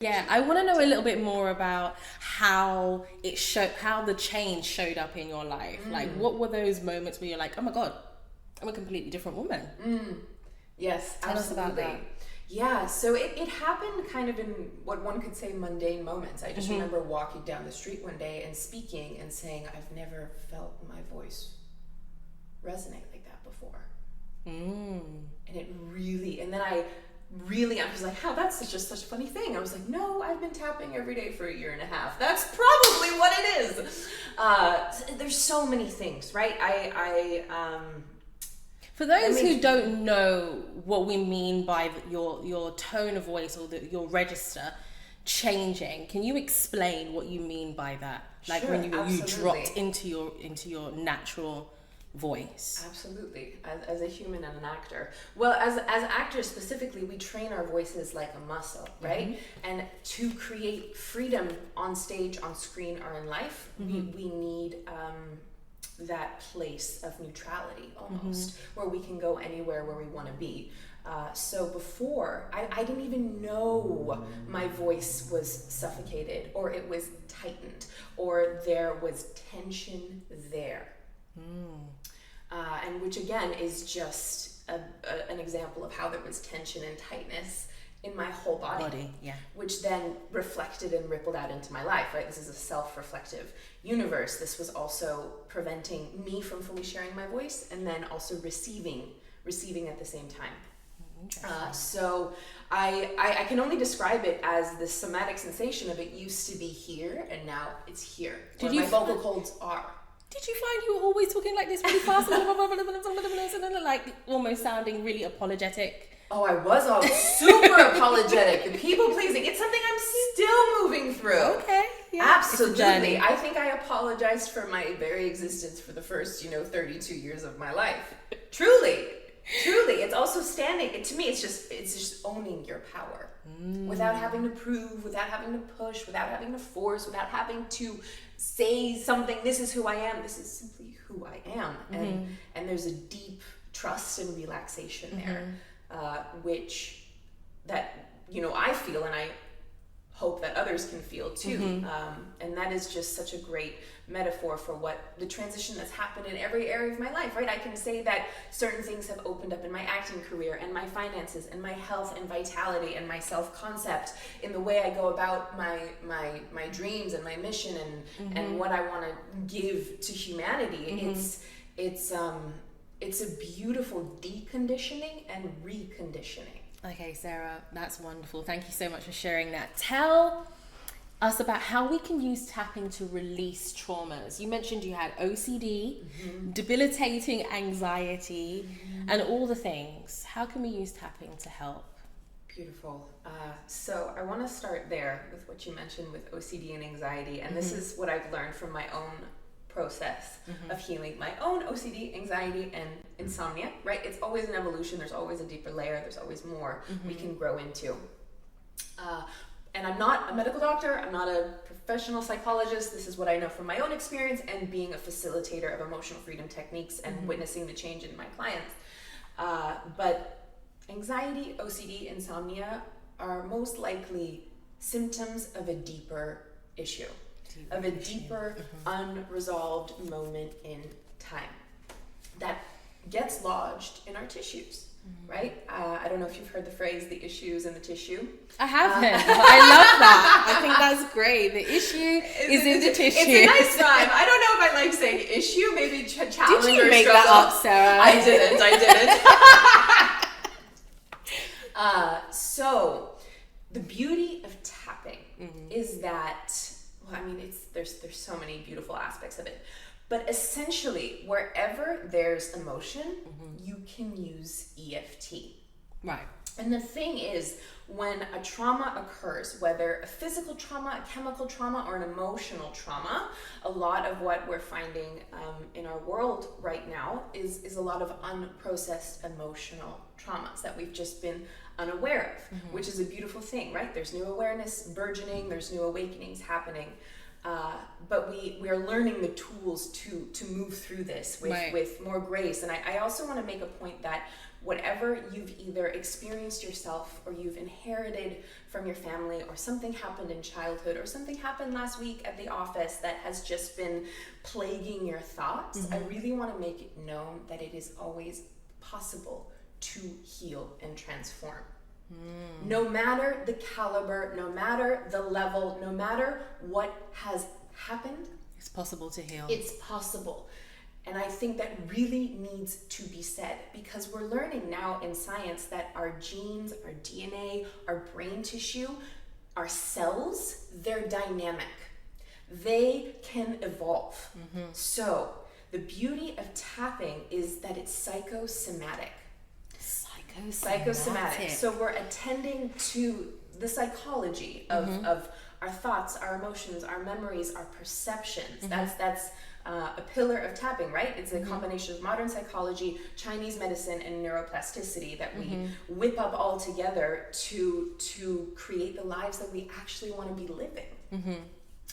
Yeah, I want to know a little bit more about how the change showed up in your life. Like, what were those moments where you're like, oh my God, I'm a completely different woman? Yes, Tell us about absolutely. that. Yeah, so it happened kind of in what one could say mundane moments. I just remember walking down the street one day and speaking and saying, I've never felt my voice resonate like that before. And it really, and then I was like, how, that's just such a funny thing. I was like, no, I've been tapping every day for a year and a half. That's probably what it is. There's so many things, right? For those I mean, who don't know what we mean by your tone of voice or your register changing, can you explain what you mean by that? Like Sure, when you absolutely. dropped into your natural voice. Absolutely, as a human and an actor. Well, as actors specifically, we train our voices like a muscle, right? And to create freedom on stage, on screen, or in life, we need that place of neutrality almost, where we can go anywhere where we want to be. So before, I didn't even know my voice was suffocated, or it was tightened, or there was tension there. And which again is just an example of how there was tension and tightness in my whole body, Yeah. which then reflected and rippled out into my life, right? This is a self-reflective universe. This was also preventing me from fully sharing my voice, and then also receiving at the same time. So I can only describe it as the somatic sensation of it used to be here, and now it's here, where my vocal cords are. Did you find you were always talking like this really fast, like almost sounding really apologetic? Oh, I was all super apologetic. The people pleasing. It's something I'm still moving through. Okay, yeah. Absolutely. I think I apologized for my very existence for the first, 32 years of my life. Truly. It's also standing. To me, it's just owning your power. Without having to prove, without having to push, without having to force, without having to say something. This is who I am. This is simply who I am. And there's a deep trust and relaxation there. Which that I feel, and I hope that others can feel too. And that is just such a great metaphor for what the transition that's happened in every area of my life, right? I can say that certain things have opened up in my acting career, and my finances, and my health and vitality, and my self-concept, in the way I go about my dreams and my mission, and what I want to give to humanity. It's a beautiful deconditioning and reconditioning. Okay, Sarah, that's wonderful. Thank you so much for sharing that. Tell us about how we can use tapping to release traumas. You mentioned you had OCD, debilitating anxiety, and all the things. How can we use tapping to help? Beautiful. So I want to start there with what you mentioned with OCD and anxiety. And this is what I've learned from my own process of healing my own OCD, anxiety, and insomnia, right? It's always an evolution. There's always a deeper layer. There's always more we can grow into. And I'm not a medical doctor. I'm not a professional psychologist. This is what I know from my own experience and being a facilitator of emotional freedom techniques and witnessing the change in my clients. But anxiety, OCD, insomnia are most likely symptoms of a deeper issue. Of a deeper, unresolved moment in time that gets lodged in our tissues, right? I don't know if you've heard the phrase, the issues in the tissue. I haven't. I love that. I think that's great. The issue is in the tissue. It's a nice rhyme. I don't know if I like saying issue, maybe challenge or struggle. Did you make that up, Sarah? I didn't. So the beauty of tapping is that, there's so many beautiful aspects of it. But essentially, wherever there's emotion, you can use EFT. Right. And the thing is, when a trauma occurs, whether a physical trauma, a chemical trauma, or an emotional trauma, a lot of what we're finding in our world right now is a lot of unprocessed emotional traumas that we've just been unaware of, which is a beautiful thing, right? There's new awareness burgeoning, there's new awakenings happening. But we are learning the tools to move through this with more grace. And I also want to make a point that whatever you've either experienced yourself or you've inherited from your family, or something happened in childhood, or something happened last week at the office that has just been plaguing your thoughts, I really want to make it known that it is always possible to heal and transform. No matter the caliber, no matter the level, no matter what has happened, it's possible to heal. It's possible. And I think that really needs to be said, because we're learning now in science that our genes, our DNA, our brain tissue, our cells, they're dynamic. They can evolve. So the beauty of tapping is that it's psychosomatic. Psychosomatic. So we're attending to the psychology of our thoughts, our emotions, our memories, our perceptions. That's a pillar of tapping, right? It's a combination of modern psychology, Chinese medicine, and neuroplasticity that we whip up all together to create the lives that we actually want to be living.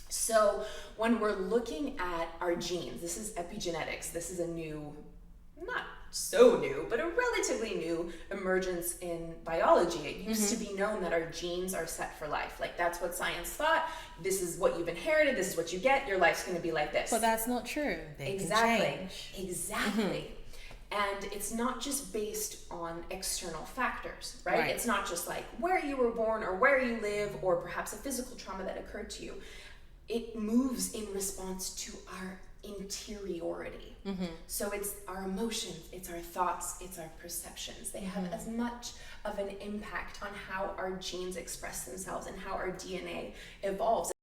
So when we're looking at our genes, this is epigenetics. This is a new, not so new, but a relatively new emergence in biology. It used to be known that our genes are set for life. Like, that's what science thought. This is what you've inherited. This is what you get. Your life's going to be like this. But that's not true. They can change. Exactly. And it's not just based on external factors, right? It's not just like where you were born or where you live or perhaps a physical trauma that occurred to you. It moves in response to our interiority. So it's our emotions, it's our thoughts, it's our perceptions. They have as much of an impact on how our genes express themselves and how our DNA evolves.